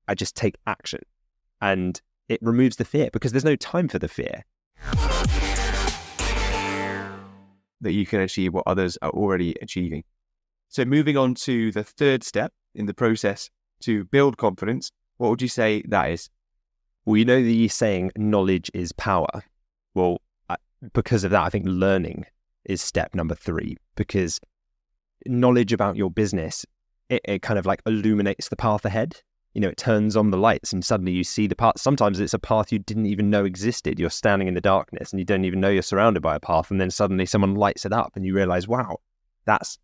I just take action. And it removes the fear because there's no time for the fear. That you can achieve what others are already achieving. So moving on to the third step in the process to build confidence, what would you say that is? Well, you know the saying, knowledge is power. Well, because of that, I think learning is step number 3, because knowledge about your business, it kind of like illuminates the path ahead. You know, it turns on the lights and suddenly you see the path. Sometimes it's a path you didn't even know existed. You're standing in the darkness and you don't even know you're surrounded by a path. And then suddenly someone lights it up and you realize, wow, that's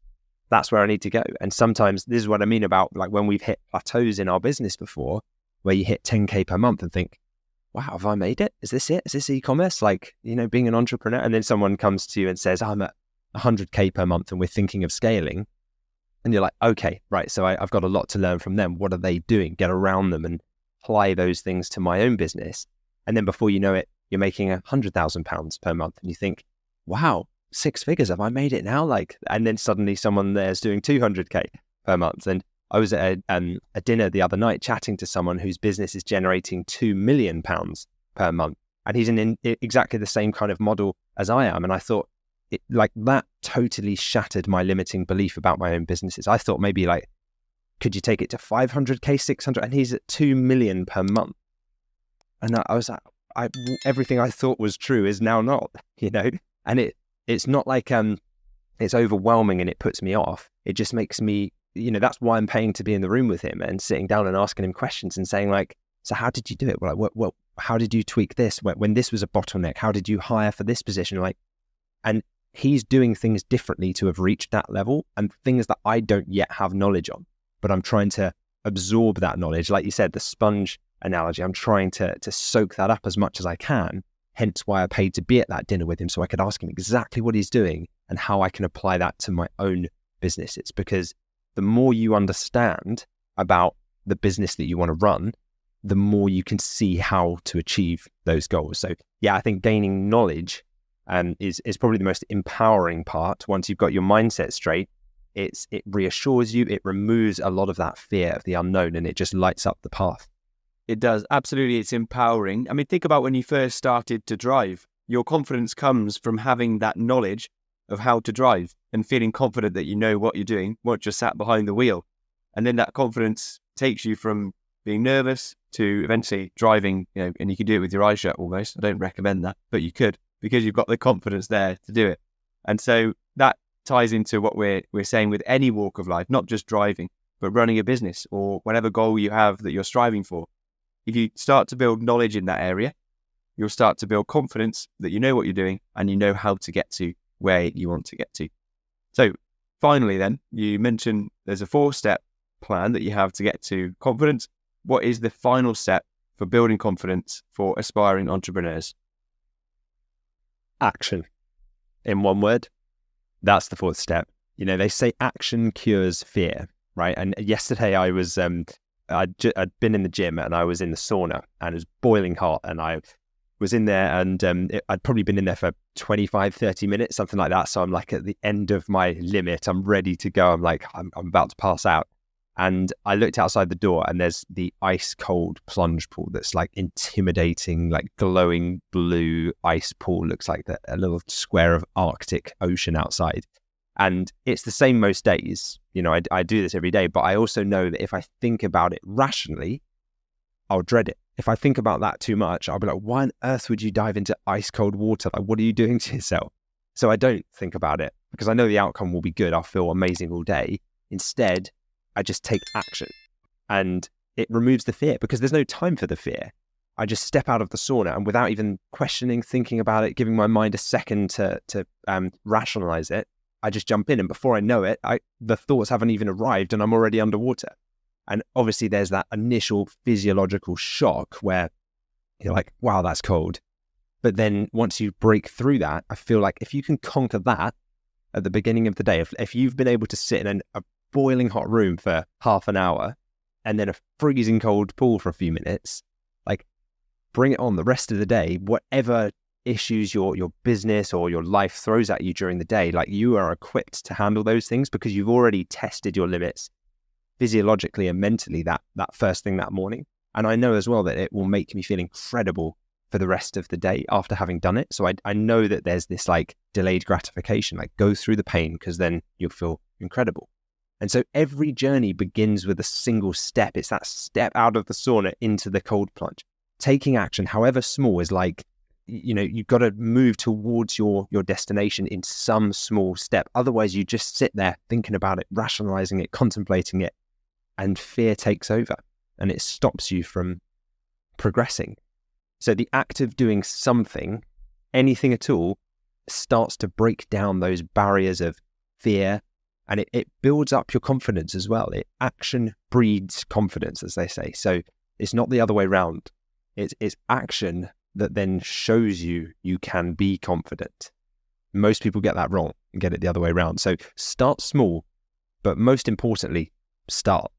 where I need to go. And sometimes this is what I mean about like when we've hit plateaus in our business before, where you hit 10K per month and think, wow, have I made it? Is this it? Is this e-commerce? Like, you know, being an entrepreneur. And then someone comes to you and says, I'm at 100K per month and we're thinking of scaling. And you're like, okay, right. So I've got a lot to learn from them. What are they doing? Get around them and apply those things to my own business. And then before you know it, you're making £100,000 per month. And you think, wow, 6 figures. Have I made it now? Like, and then suddenly someone there's doing 200K per month. And I was at a dinner the other night chatting to someone whose business is generating £2 million per month. And he's in exactly the same kind of model as I am. And I thought, that totally shattered my limiting belief about my own businesses. I thought maybe like, could you take it to 500K, 600? And he's at 2 million per month. And I was like, everything I thought was true is now not, you know? And it's not like, it's overwhelming and it puts me off. It just makes me, you know, that's why I'm paying to be in the room with him and sitting down and asking him questions and saying like, so how did you do it? Well, how did you tweak this? When this was a bottleneck, how did you hire for this position? Like, and he's doing things differently to have reached that level and things that I don't yet have knowledge on, but I'm trying to absorb that knowledge. Like you said, the sponge analogy, I'm trying to soak that up as much as I can. Hence why I paid to be at that dinner with him so I could ask him exactly what he's doing and how I can apply that to my own businesses. Because the more you understand about the business that you want to run, the more you can see how to achieve those goals. So yeah, I think gaining knowledge is probably the most empowering part. Once you've got your mindset straight, it reassures you, it removes a lot of that fear of the unknown, and it just lights up the path. It does. Absolutely. It's empowering. I mean, think about when you first started to drive. Your confidence comes from having that knowledge of how to drive and feeling confident that you know what you're doing once you're sat behind the wheel. And then that confidence takes you from being nervous to eventually driving, you know, and you can do it with your eyes shut almost. I don't recommend that, but you could, because you've got the confidence there to do it. And so that ties into what we're saying with any walk of life, not just driving, but running a business or whatever goal you have that you're striving for. If you start to build knowledge in that area, you'll start to build confidence that you know what you're doing and you know how to get to where you want to get to. So finally then, you mentioned there's a 4-step plan that you have to get to confidence. What is the final step for building confidence for aspiring entrepreneurs? Action. In one word, that's the 4th step. You know, they say action cures fear, right? And yesterday I was, I'd been in the gym and I was in the sauna and it was boiling hot and I was in there and I'd probably been in there for 25, 30 minutes, something like that. So I'm like at the end of my limit. I'm ready to go. I'm like, I'm about to pass out. And I looked outside the door and there's the ice cold plunge pool that's like intimidating, like glowing blue ice pool. Looks like a little square of Arctic Ocean outside. And it's the same most days. You know, I do this every day, but I also know that if I think about it rationally, I'll dread it. If I think about that too much, I'll be like, why on earth would you dive into ice cold water? Like, what are you doing to yourself? So I don't think about it because I know the outcome will be good. I'll feel amazing all day. Instead, I just take action and it removes the fear because there's no time for the fear. I just step out of the sauna and without even questioning, thinking about it, giving my mind a second to rationalize it, I just jump in. And before I know it, the thoughts haven't even arrived and I'm already underwater. And obviously there's that initial physiological shock where you're like, wow, that's cold. But then once you break through that, I feel like if you can conquer that at the beginning of the day, if you've been able to sit in a boiling hot room for half an hour and then a freezing cold pool for a few minutes, like bring it on the rest of the day, whatever issues your business or your life throws at you during the day, like you are equipped to handle those things because you've already tested your limits physiologically and mentally that first thing that morning. And I know as well that it will make me feel incredible for the rest of the day after having done it. So I know that there's this like delayed gratification, like go through the pain because then you'll feel incredible. And so every journey begins with a single step. It's that step out of the sauna into the cold plunge. Taking action, however small, is like, you've got to move towards your destination in some small step. Otherwise, you just sit there thinking about it, rationalizing it, contemplating it, and fear takes over and it stops you from progressing. So the act of doing something, anything at all, starts to break down those barriers of fear, and it builds up your confidence as well. Action breeds confidence, as they say. So it's not the other way around. It's action that then shows you can be confident. Most people get that wrong and get it the other way around. So start small, but most importantly, start.